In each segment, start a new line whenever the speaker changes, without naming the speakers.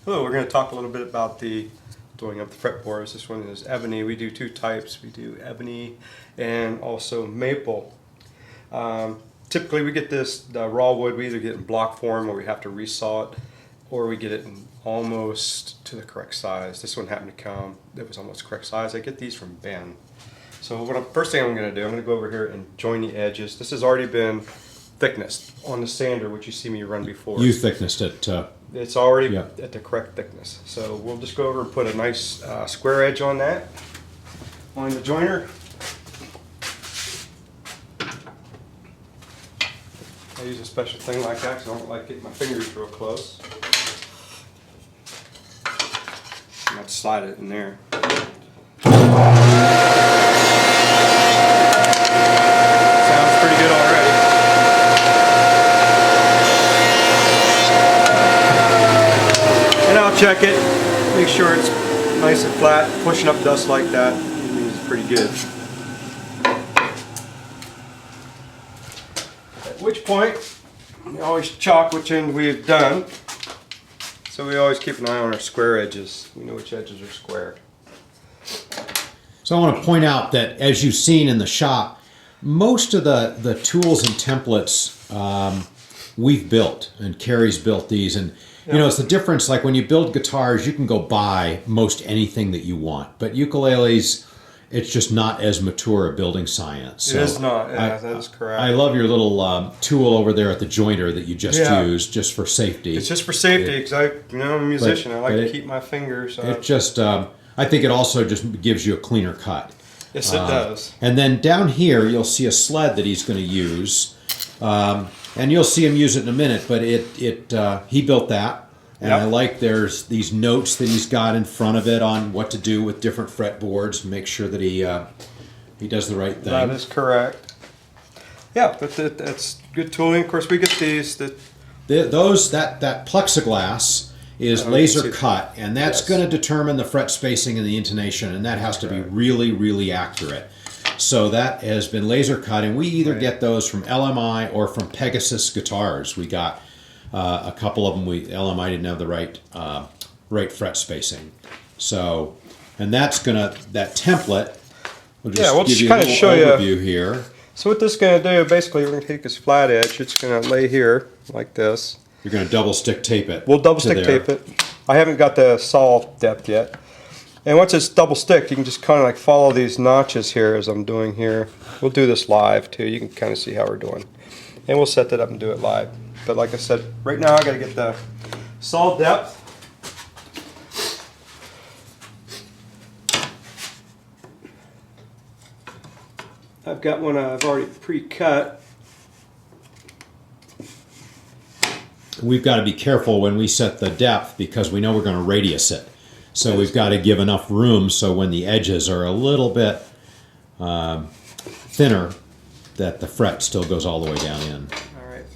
Hello, we're going to talk a little bit about the doing up the fretboards. This one is ebony. We do two types. We do ebony and also maple. Typically we get the raw wood, we either get in block form where we have to resaw it, or we get it in almost to the correct size. This one happened to come, it was almost correct size. I get these from Ben. So first thing I'm going to do, I'm going to go over here and join the edges. This has already been thicknessed on the sander, which you see me run before.
You thicknessed it.
It's already at the correct thickness. So we'll just go over and put a nice square edge on that, on the joiner. I use a special thing like that because I don't like getting my fingers real close. I have to slide it in there. Sounds pretty good already. And I'll check it, make sure it's nice and flat. Pushing up dust like that means it's pretty good. At which point, we always chalk which end we've done. So we always keep an eye on our square edges. We know which edges are square.
So I want to point out that, as you've seen in the shop, most of the tools and templates we've built, and Carrie's built these, and you know, it's the difference. Like when you build guitars, you can go buy most anything that you want, but ukuleles, it's just not as mature a building science. So
it is not. Yeah, that is correct.
I love your little tool over there at the jointer that you just used, just for safety.
It's just for safety, because I'm a musician. I like to keep my fingers.
It just, I think it also just gives you a cleaner cut.
Yes, it does.
And then down here, you'll see a sled that he's going to use, and you'll see him use it in a minute. But he built that. And I like there's these notes that he's got in front of it on what to do with different fretboards and make sure that he does the right thing.
That is correct. Yeah, but that's good tooling. Of course, we get these. That
plexiglass is laser cut, and that's going to determine the fret spacing and the intonation, and that has to be really, really accurate. So that has been laser cut, and we either get those from LMI or from Pegasus Guitars. We got a couple of them. LMI didn't have the right fret spacing. So, and that template. We'll just give you a little overview here.
So what this is going to do, basically, we're going to take this flat edge. It's going to lay here like this.
You're going to double stick tape it.
We'll double stick tape it. I haven't got the saw depth yet. And once it's double stick, you can just kind of like follow these notches here as I'm doing here. We'll do this live too. You can kind of see how we're doing. And we'll set that up and do it live. But like I said, right now I got to get the saw depth. I've got one I've already pre-cut.
We've got to be careful when we set the depth because we know we're going to radius it. So we've got to give enough room so when the edges are a little bit thinner, that the fret still goes all the way down in.
All right.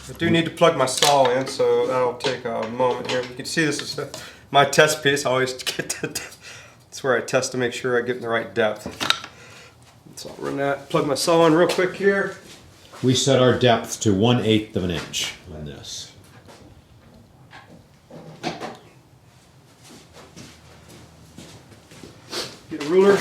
I do need to plug my saw in, so that'll take a moment here. You can see this is my test piece. I always get that's where I test to make sure I get in the right depth. So I'll run that, plug my saw in real quick here.
We set our depth to 1/8 of an inch on this.
Get a ruler.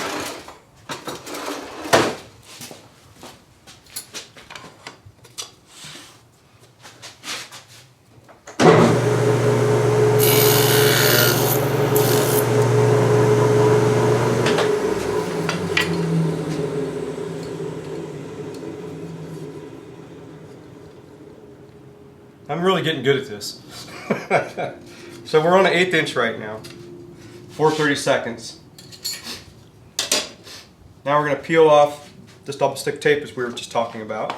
I'm really getting good at this. So we're on an 1/8 inch right now, 4/32. Now we're going to peel off this double stick tape as we were just talking about.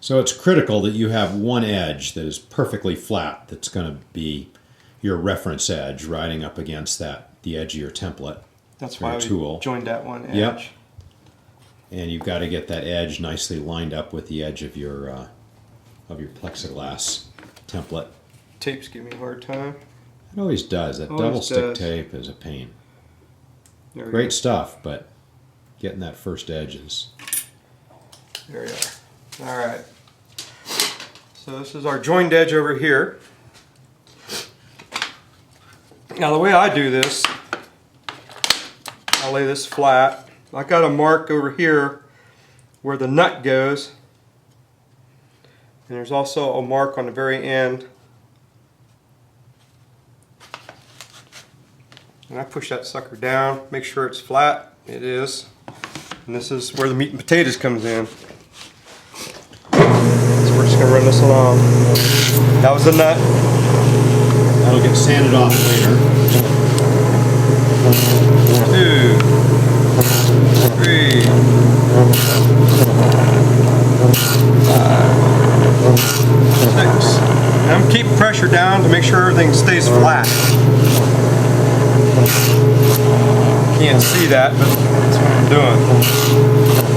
So it's critical that you have one edge that is perfectly flat that's going to be your reference edge riding up against the edge of your template.
That's why we joined that one edge.
Yep. And you've got to get that edge nicely lined up with the edge of your plexiglass template.
Tape's giving me a hard time.
It always does. That
Always
double stick
does.
tape is a pain.
There we
Great
go.
stuff, but getting that first edge is...
There we are. All right. So this is our joined edge over here. Now the way I do this, I'll lay this flat. I got a mark over here where the nut goes. And there's also a mark on the very end. And I push that sucker down, make sure it's flat. It is. And this is where the meat and potatoes comes in. So we're just going to run this along. That was the nut.
That'll get sanded off later.
2, 3, 5, 6. And I'm keeping pressure down to make sure everything stays flat. Can't see that, but that's what I'm doing.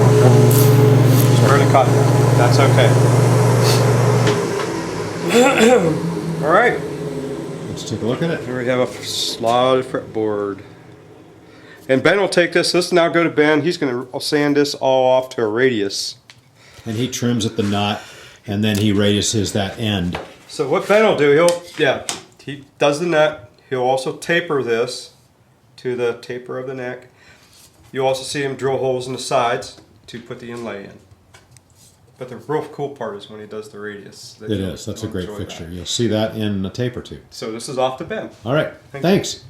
Just barely caught that. That's okay. All right.
Let's take a look at it.
Here we have a slotted fretboard. And Ben will take this. This will now go to Ben. He's going to sand this all off to a radius.
And he trims at the nut, and then he radiuses that end.
So what Ben will do, he does the nut. He'll also taper this to the taper of the neck. You'll also see him drill holes in the sides to put the inlay in. But the real cool part is when he does the radius.
It is. That's a great fixture. You'll see that in a tape or two.
So this is off to Ben.
All right.
Thank you.
Thanks.